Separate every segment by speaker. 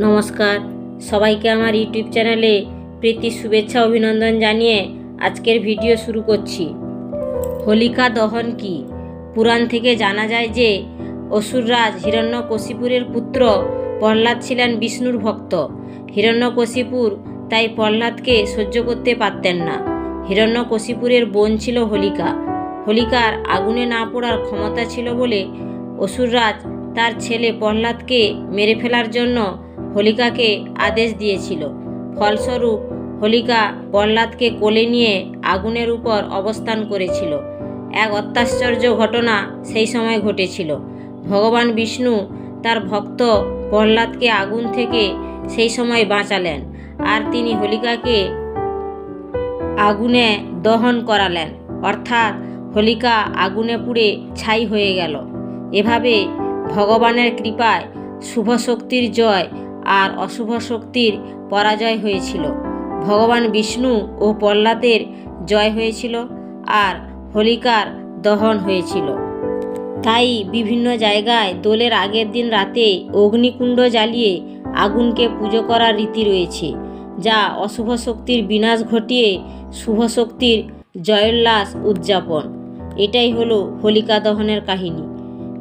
Speaker 1: নমস্কার, সবাইকে আমার ইউটিউব চ্যানেলে প্রীতি শুভেচ্ছা অভিনন্দন জানিয়ে আজকের ভিডিও শুরু করছি। হোলিকা দহন কি? পুরাণ থেকে জানা যায় যে অসুররাজ হিরণ্যকশিপুরের পুত্র প্রহ্লাদ ছিলেন বিষ্ণুর ভক্ত। হিরণ্যকশিপুর তাই প্রহ্লাদকে সহ্য করতে পারতেন না। হিরণ্যকশিপুরের বোন ছিল হোলিকা। হোলিকার আগুনে না পড়ার ক্ষমতা ছিল বলে অসুররাজ তার ছেলে প্রহ্লাদকে মেরে ফেলার জন্য হোলিকাকে আদেশ দিয়েছিল। ফলস্বরূপ হোলিকা প্রহ্লাদকে কোলে নিয়ে আগুনের উপর অবস্থান করেছিল। এক অত্যাশ্চর্য ঘটনা সেই সময় ঘটেছিল। ভগবান বিষ্ণু তার ভক্ত প্রহ্লাদকে আগুন থেকে সেই সময় বাঁচালেন, আর তিনি হোলিকাকে আগুনে দহন করালেন, অর্থাৎ হোলিকা আগুনে পুড়ে ছাই হয়ে গেল। এভাবে ভগবানের কৃপায় শুভ শক্তির জয় আর অশুভ শক্তির পরাজয় হয়েছিল। ভগবান বিষ্ণু ও প্রহ্লাদের জয় হয়েছিল আর হোলিকার দহন হয়েছিল। তাই বিভিন্ন জায়গায় দোলের আগের দিন রাতে অগ্নিকুণ্ড জ্বালিয়ে আগুনকে পুজো করার রীতি রয়েছে, যা অশুভ শক্তির বিনাশ ঘটিয়ে শুভ শক্তির জয়োল্লাস উদযাপন। এটাই হলো হোলিকা দহনের কাহিনী,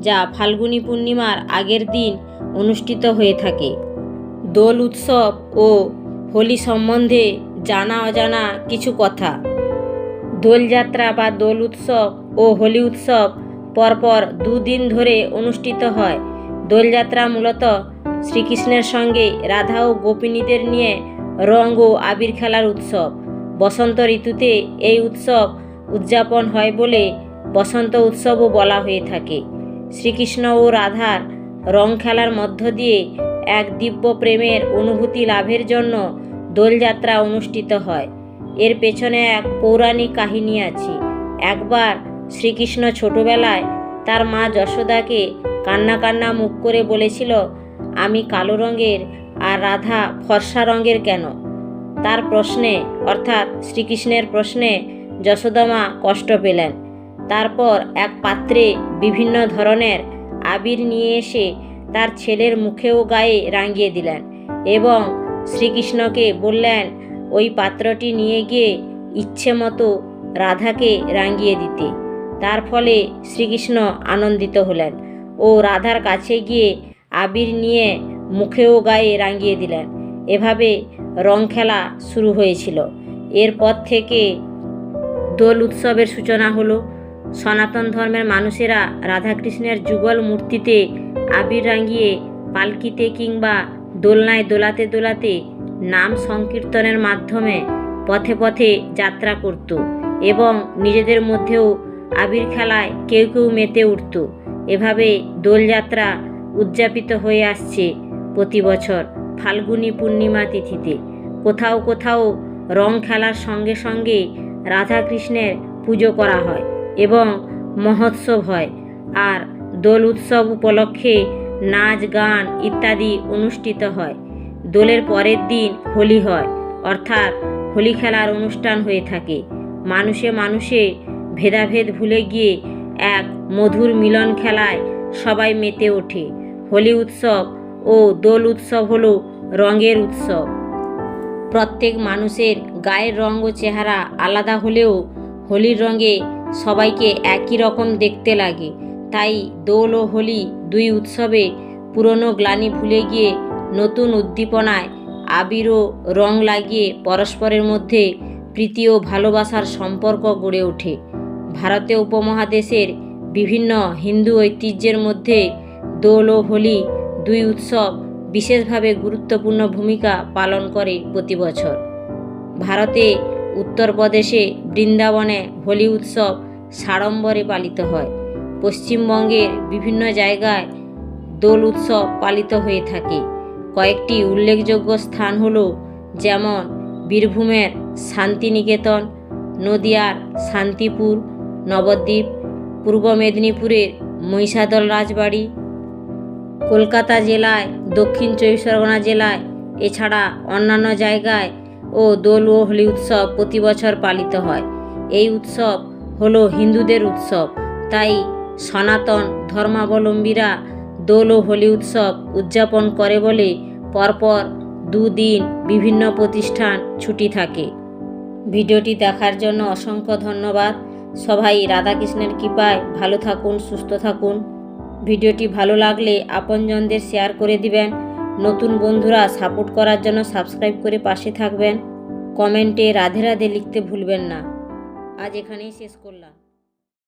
Speaker 1: যা ফাল্গুনী পূর্ণিমার আগের দিন অনুষ্ঠিত হয়ে থাকে। দোল উৎসব ও হোলি সম্বন্ধে জানা অজানা কিছু কথা। দোলযাত্রা বা দোল উৎসব ও হোলি উৎসব পরপর দুদিন ধরে অনুষ্ঠিত হয়। দোলযাত্রা মূলত শ্রীকৃষ্ণের সঙ্গে রাধা ও গোপিনীদের নিয়ে রং ও আবির খেলার উৎসব। বসন্ত ঋতুতে এই উৎসব উদযাপন হয় বলে বসন্ত উৎসবও বলা হয়ে থাকে। শ্রীকৃষ্ণ ও রাধার রং খেলার মধ্য দিয়ে এক দিব্য প্রেমের অনুভূতি লাভের জন্য দোলযাত্রা অনুষ্ঠিত হয়। এর পেছনে এক পৌরাণিক কাহিনী আছে। একবার শ্রীকৃষ্ণ ছোটবেলায় তার মা যশোদাকে কান্না কান্না মুখ করে বলেছিল, আমি কালো রঙের আর রাধা ফর্সা রঙের কেন? তার প্রশ্নে, অর্থাৎ শ্রীকৃষ্ণের প্রশ্নে যশোদা মা কষ্ট পেলেন। তারপর এক পাত্রে বিভিন্ন ধরনের আবির নিয়ে এসে তার ছেলের মুখে ও গায়ে রাঙিয়ে দিলেন এবং শ্রীকৃষ্ণকে বললেন ওই পাত্রটি নিয়ে গিয়ে ইচ্ছে মতো রাধাকে রাঙিয়ে দিতে। তার ফলে শ্রীকৃষ্ণ আনন্দিত হলেন ও রাধার কাছে গিয়ে আবির নিয়ে মুখে ও গায়ে রাঙিয়ে দিলেন। এভাবে রং খেলা শুরু হয়েছিল। এরপর থেকে দোল উৎসবের সূচনা হলো। সনাতন ধর্মের মানুষেরা রাধাকৃষ্ণের যুগল মূর্তিতে আবির রাঙিয়ে পালকিতে কিংবা দোলনায় দোলাতে দোলাতে নাম সংকীর্তনের মাধ্যমে পথে পথে যাত্রা করত এবং নিজেদের মধ্যেও আবির খেলায় কেউ কেউ মেতে উঠত। এভাবে দোলযাত্রা উদযাপিত হয়ে আসছে প্রতি বছর ফাল্গুনী পূর্ণিমা তিথিতে। কোথাও কোথাও রং খেলার সঙ্গে সঙ্গে রাধাকৃষ্ণের পুজো করা হয় এবং মহোৎসব হয়, আর দোল উৎসব উপলক্ষে নাচ গান ইত্যাদি অনুষ্ঠিত হয়। দোলের পরের দিন হোলি হয়, অর্থাৎ হোলি খেলার অনুষ্ঠান হয়ে থাকে। মানুষে মানুষে ভেদাভেদ ভুলে গিয়ে এক মধুর মিলন খেলায় সবাই মেতে ওঠে। হোলি উৎসব ও দোল উৎসব হলো রঙের উৎসব। প্রত্যেক মানুষের গায়ের রঙ ও চেহারা আলাদা হলেও হোলির রঙে সবাইকে একই রকম দেখতে লাগে। তাই দোল ও হোলি দুই উৎসবে পুরনো গ্লানি ভুলে গিয়ে নতুন উদ্দীপনায় আবির ও রং লাগিয়ে পরস্পরের মধ্যে প্রীতি ও ভালোবাসার সম্পর্ক গড়ে ওঠে। ভারতীয় উপমহাদেশের বিভিন্ন হিন্দু ঐতিহ্যের মধ্যে দোল ও হোলি দুই উৎসব বিশেষভাবে গুরুত্বপূর্ণ ভূমিকা পালন করে প্রতি বছর। ভারতে উত্তরপ্রদেশে বৃন্দাবনে হোলি উৎসব সাড়ম্বরে পালিত হয়। পশ্চিমবঙ্গের বিভিন্ন জায়গায় দোল উৎসব পালিত হয়ে থাকে। কয়েকটি উল্লেখযোগ্য স্থান হলো, যেমন বীরভূমের শান্তিনিকেতন, নদিয়ার শান্তিপুর, নবদ্বীপ, পূর্ব মেদিনীপুরের মহিষাদল রাজবাড়ি, কলকাতা জেলায়, দক্ষিণ চব্বিশ পরগনা জেলায়, এছাড়া অন্যান্য জায়গায় ও দোল ও হোলি উৎসব প্রতি বছর পালিত হয়। এই উৎসব হলো হিন্দুদের উৎসব, তাই সনাতন ধর্মাবলম্বীরা দোল ও হোলি উৎসব উদযাপন করে বলে পরপর 2 দিন বিভিন্ন প্রতিষ্ঠান ছুটি থাকে। ভিডিওটি দেখার জন্য অসংখ্য ধন্যবাদ। সবাই রাধাকৃষ্ণের কৃপায় ভালো থাকুন, সুস্থ থাকুন। ভিডিওটি ভালো লাগলে আপনজনদের শেয়ার করে দিবেন। নতুন বন্ধুরা সাপোর্ট করার জন্য সাবস্ক্রাইব করে পাশে থাকবেন। কমেন্টে রাধে রাধে লিখতে ভুলবেন না। আজ এখানেই শেষ করলাম।